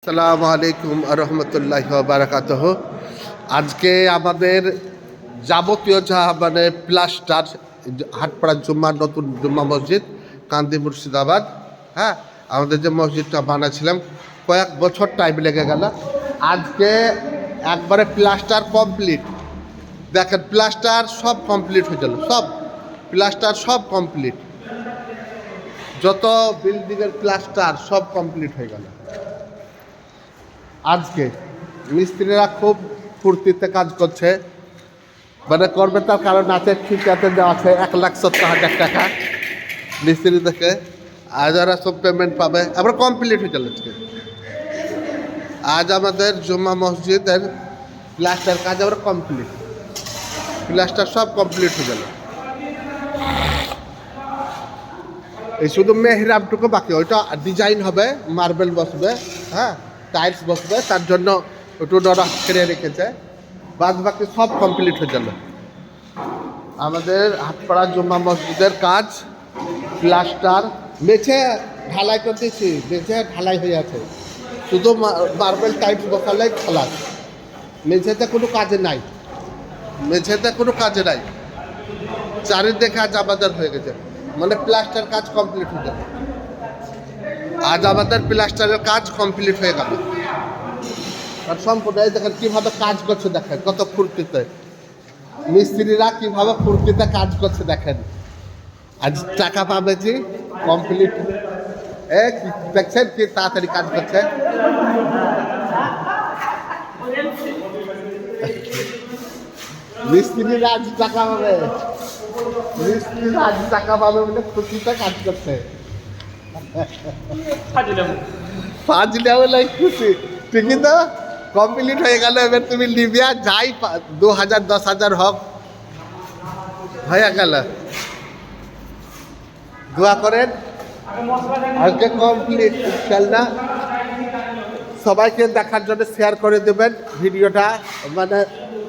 আসসালামু আলাইকুম রহমতুল্লাহি ওয়া বারাকাতুহু। আজকে আমাদের যাবতীয় যা প্লাস্টার হাটপাড়া জুম্মা নতুন জুম্মা মসজিদ কান্দি মুর্শিদাবাদ, হ্যাঁ, আমাদের যে মসজিদটা বানাচ্ছিলাম কয়েক বছর টাইম লেগে গেল। আজকে একবারে প্লাস্টার কমপ্লিট। দেখেন প্লাস্টার সব কমপ্লিট হয়ে গেল, সব প্লাস্টার সব কমপ্লিট, যত বিল্ডিংয়ের প্লাস্টার সব কমপ্লিট হয়ে গেল। আজকে মিস্ত্রিরা খুব ফুর্তিতে কাজ করছে, করবে তার কারণ আছে, ঠিকাতে দেওয়া আছে 1,70,000 টাকা মিস্ত্রি থেকে। আজ ওরা সব পেমেন্ট পাবে, আবার কমপ্লিট হয়ে গেল আজকে। আজ আমাদের জুম্মা মসজিদের প্লাস্টার কাজ আবার কমপ্লিট, প্লাস্টার সব কমপ্লিট হয়ে গেল। এই শুধু মেহরাবটুকু বাকি, ওইটা ডিজাইন হবে, মার্বেল বসবে, হ্যাঁ, টাইলস বসবে, তার জন্য একটু ডরা ছেড়ে রেখেছে। বাদ বাকি সব কমপ্লিট হয়ে গেল। আমাদের হাটপাড়া জুম্মা মসজিদের কাজ প্লাস্টার মেঝে ঢালাই করতেছি, মেঝে ঢালাই হয়ে আছে, শুধু মার্বেল টাইলস বসালেই খালাস। মেঝেতে কোনো কাজে নাই, মেঝেতে কোনো কাজে নাই, চারিদিকে আজ আমাদের হয়ে গেছে, প্লাস্টার কাজ কমপ্লিট হয়ে যাবে। আজ আমাদের প্লাস্টারের কাজ কমপ্লিট হয়ে গেল। আর সম্পূর্ণ দেখেন কীভাবে কাজ করছে, দেখেন কত ফুর্তিতে মিস্ত্রিরা কীভাবে ফুর্তিতে কাজ করছে, দেখেন। আজ টাকা পাবে যে কমপ্লিট, দেখছেন কি তাড়াতাড়ি কাজ করছে। মিস্ত্রিরা আজ টাকা পাবে, মিস্ত্রিরা আজ টাকা পাবে বলে খুশিতে কাজ করছে। ফাজলে বলে খুশি, ঠিকই তো কমপ্লিট হয়ে গেল। এবার তুমি লিবিয়া যাই 2,000 10,000 হোক, হয়ে গেল। দোয়া করেন আজকে কমপ্লিট ইনশাআল্লাহ। সবাইকে দেখার জন্য শেয়ার করে দেবেন ভিডিওটা।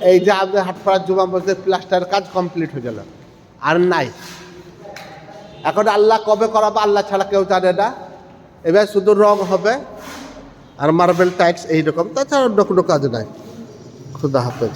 এই যে আমাদের হাটপাড়া জুম্মা মসজিদ প্লাস্টার কাজ কমপ্লিট হয়ে গেল, আর নাই। এখন আল্লাহ কবে করাবো আল্লাহ ছাড়া কেউ জানে না। এবার শুধু রং হবে আর মার্বেল টাইলস এইরকম, তাছাড়া অন্য কোনো কাজ নাই। খুদা হাফেজ।